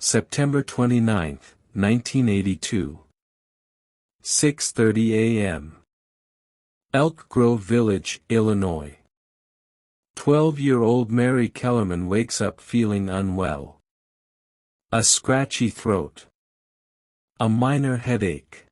September 29, 1982. 6:30 a.m. Elk Grove Village, Illinois. 12-year-old Mary Kellerman wakes up feeling unwell. A scratchy throat. A minor headache.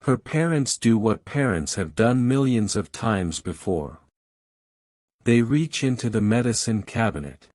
Her parents do what parents have done millions of times before. They reach into the medicine cabinet.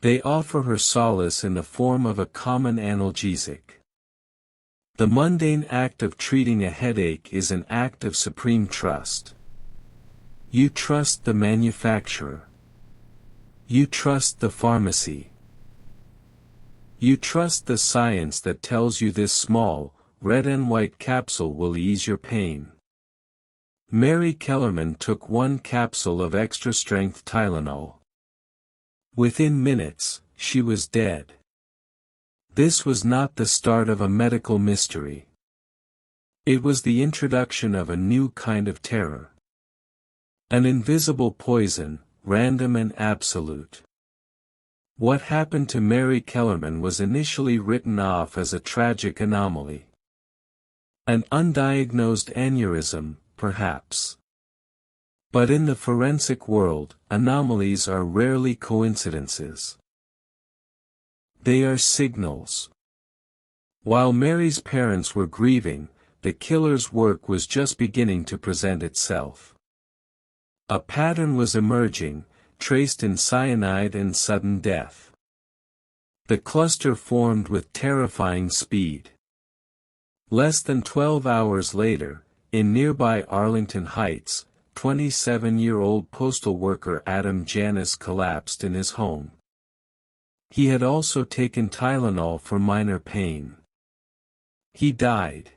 They offer her solace in the form of a common analgesic. The mundane act of treating a headache is an act of supreme trust. You trust the manufacturer. You trust the pharmacy. You trust the science that tells you this small, red and white capsule will ease your pain. Mary Kellerman took 1 capsule of extra-strength Tylenol. Within minutes, she was dead. This was not the start of a medical mystery. It was the introduction of a new kind of terror. An invisible poison, random and absolute. What happened to Mary Kellerman was initially written off as a tragic anomaly. An undiagnosed aneurysm, perhaps. But in the forensic world, anomalies are rarely coincidences. They are signals. While Mary's parents were grieving, the killer's work was just beginning to present itself. A pattern was emerging, traced in cyanide and sudden death. The cluster formed with terrifying speed. Less than 12 hours later, in nearby Arlington Heights, 27-year-old postal worker Adam Janis collapsed in his home. He had also taken Tylenol for minor pain. He died.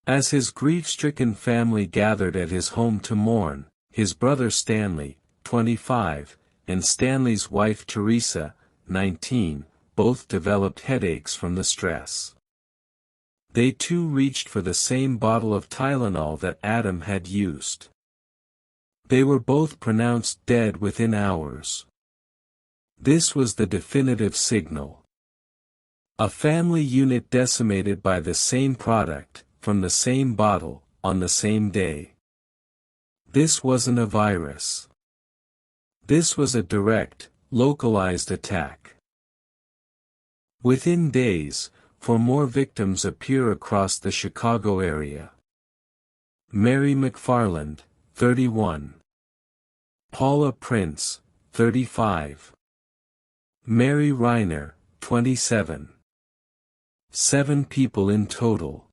As his grief-stricken family gathered at his home to mourn, his brother Stanley, 25, and Stanley's wife Teresa, 19, both developed headaches from the stress. They too reached for the same bottle of Tylenol that Adam had used. They were both pronounced dead within hours. This was the definitive signal. A family unit decimated by the same product, from the same bottle, on the same day. This wasn't a virus. This was a direct, localized attack. Within days, 4 more victims appear across the Chicago area. Mary McFarland, 31. Paula Prince, 35. Mary Reiner, 27. 7 people in total.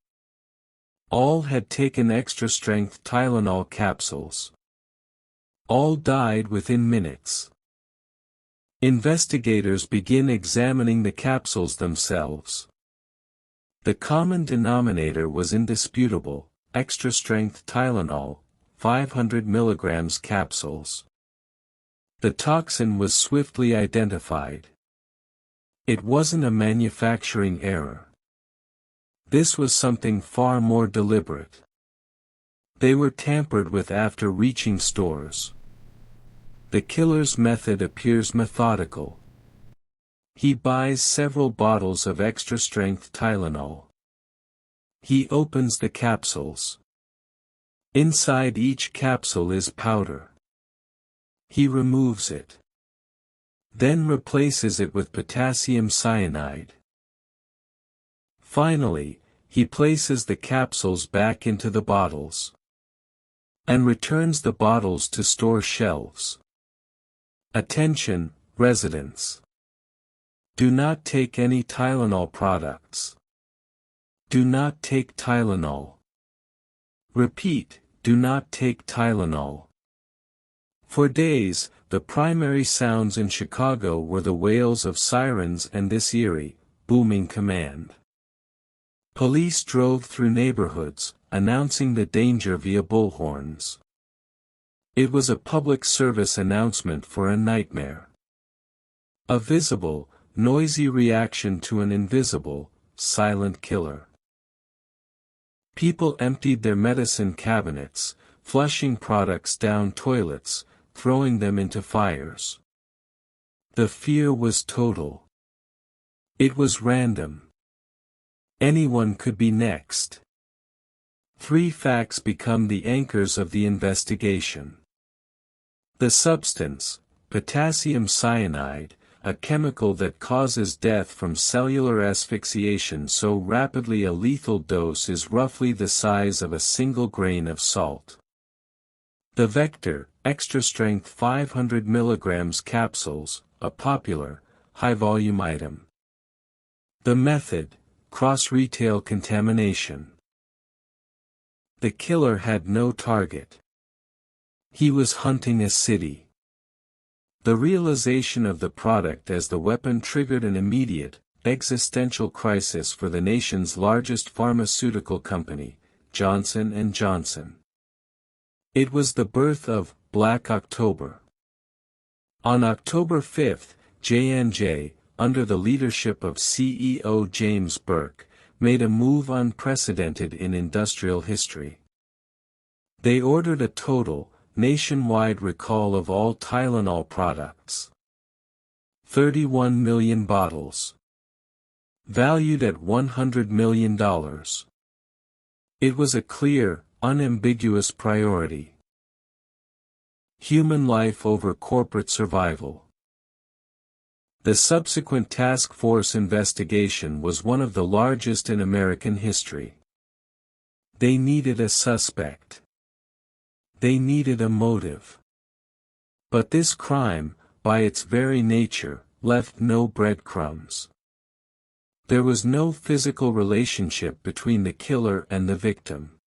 All had taken extra-strength Tylenol capsules. All died within minutes. Investigators begin examining the capsules themselves. The common denominator was indisputable: extra-strength Tylenol, 500 mg capsules. The toxin was swiftly identified. It wasn't a manufacturing error. This was something far more deliberate. They were tampered with after reaching stores. The killer's method appears methodical. He buys several bottles of extra-strength Tylenol. He opens the capsules. Inside each capsule is powder. He removes it. Then replaces it with potassium cyanide. Finally, he places the capsules back into the bottles. And returns the bottles to store shelves. Attention, residents. Do not take any Tylenol products. Do not take Tylenol. Repeat, do not take Tylenol. For days, the primary sounds in Chicago were the wails of sirens and this eerie, booming command. Police drove through neighborhoods, announcing the danger via bullhorns. It was a public service announcement for a nightmare. A visible, noisy reaction to an invisible, silent killer. People emptied their medicine cabinets, flushing products down toilets, throwing them into fires. The fear was total. It was random. Anyone could be next. 3 facts become the anchors of the investigation. The substance, potassium cyanide, a chemical that causes death from cellular asphyxiation so rapidly a lethal dose is roughly the size of a single grain of salt. The vector, extra-strength 500 mg capsules, a popular, high-volume item. The method, cross-retail contamination. The killer had no target. He was hunting a city. The realization of the product as the weapon triggered an immediate, existential crisis for the nation's largest pharmaceutical company, Johnson & Johnson. It was the birth of Black October. On October 5, J&J, under the leadership of CEO James Burke, made a move unprecedented in industrial history. They ordered a total, nationwide recall of all Tylenol products. 31 million bottles. Valued at $100 million. It was a clear, unambiguous priority. Human life over corporate survival. The subsequent task force investigation was one of the largest in American history. They needed a suspect. They needed a motive. But this crime, by its very nature, left no breadcrumbs. There was no physical relationship between the killer and the victim.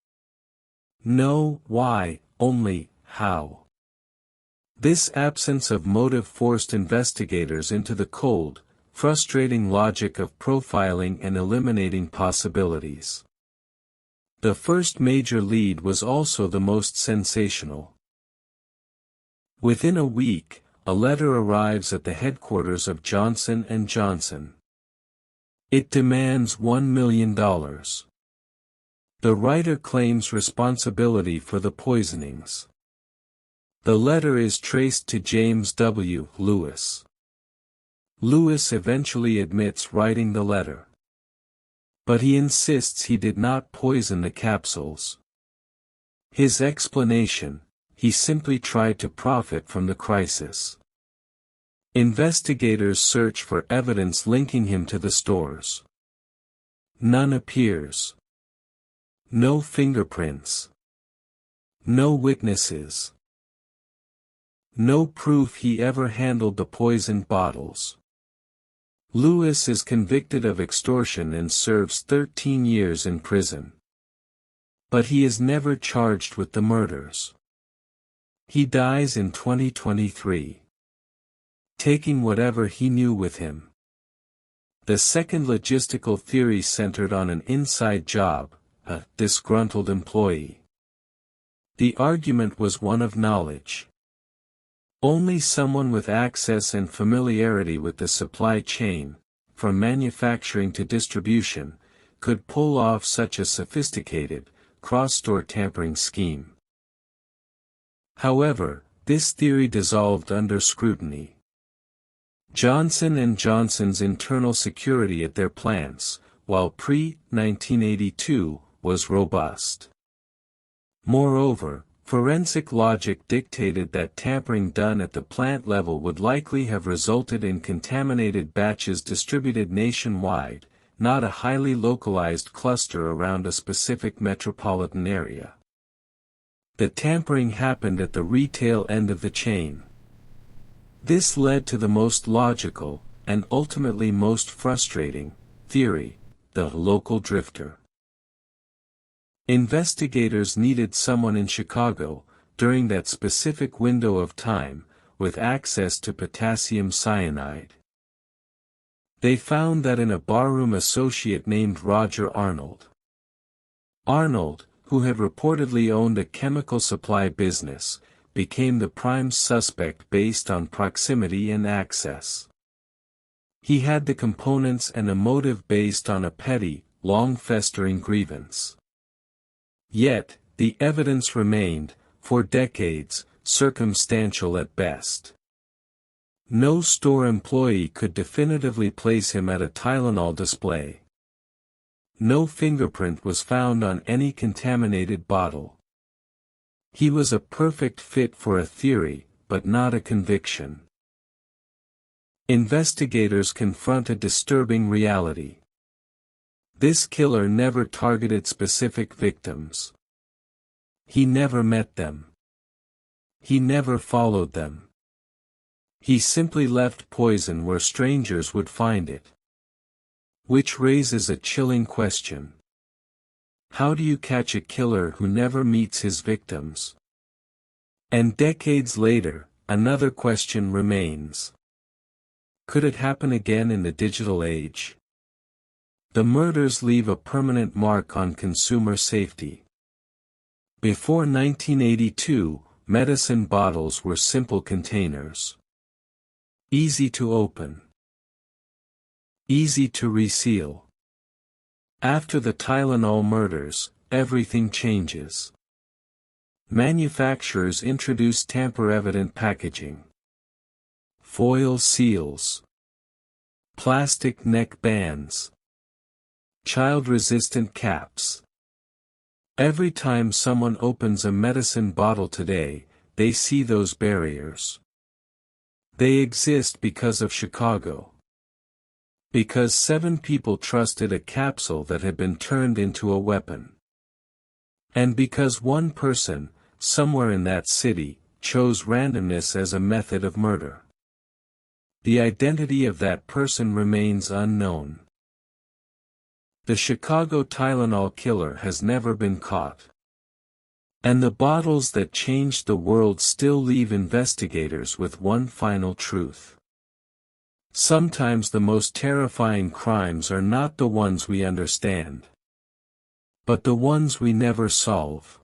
No why, only how. This absence of motive forced investigators into the cold, frustrating logic of profiling and eliminating possibilities. The first major lead was also the most sensational. Within a week, a letter arrives at the headquarters of Johnson & Johnson. It demands $1 million. The writer claims responsibility for the poisonings. The letter is traced to James W. Lewis. Lewis eventually admits writing the letter. But he insists he did not poison the capsules. His explanation: he simply tried to profit from the crisis. Investigators search for evidence linking him to the stores. None appears. No fingerprints. No witnesses. No proof he ever handled the poisoned bottles. Lewis is convicted of extortion and serves 13 years in prison. But he is never charged with the murders. He dies in 2023. Taking whatever he knew with him. The second logistical theory centered on an inside job, a disgruntled employee. The argument was one of knowledge. Only someone with access and familiarity with the supply chain, from manufacturing to distribution, could pull off such a sophisticated, cross-store tampering scheme. However, this theory dissolved under scrutiny. Johnson & Johnson's internal security at their plants, while pre-1982, was robust. Moreover, forensic logic dictated that tampering done at the plant level would likely have resulted in contaminated batches distributed nationwide, not a highly localized cluster around a specific metropolitan area. The tampering happened at the retail end of the chain. This led to the most logical, and ultimately most frustrating, theory: the local drifter. Investigators needed someone in Chicago, during that specific window of time, with access to potassium cyanide. They found that in a barroom associate named Roger Arnold. Arnold, who had reportedly owned a chemical supply business, became the prime suspect based on proximity and access. He had the components and a motive based on a petty, long-festering grievance. Yet, the evidence remained, for decades, circumstantial at best. No store employee could definitively place him at a Tylenol display. No fingerprint was found on any contaminated bottle. He was a perfect fit for a theory, but not a conviction. Investigators confront a disturbing reality. This killer never targeted specific victims. He never met them. He never followed them. He simply left poison where strangers would find it. Which raises a chilling question. How do you catch a killer who never meets his victims? And decades later, another question remains. Could it happen again in the digital age? The murders leave a permanent mark on consumer safety. Before 1982, medicine bottles were simple containers. Easy to open. Easy to reseal. After the Tylenol murders, everything changes. Manufacturers introduce tamper-evident packaging. Foil seals. Plastic neck bands. Child-resistant caps. Every time someone opens a medicine bottle today, they see those barriers. They exist because of Chicago. Because 7 people trusted a capsule that had been turned into a weapon. And because one person, somewhere in that city, chose randomness as a method of murder. The identity of that person remains unknown. The Chicago Tylenol killer has never been caught. And the bottles that changed the world still leave investigators with one final truth. Sometimes the most terrifying crimes are not the ones we understand, but the ones we never solve.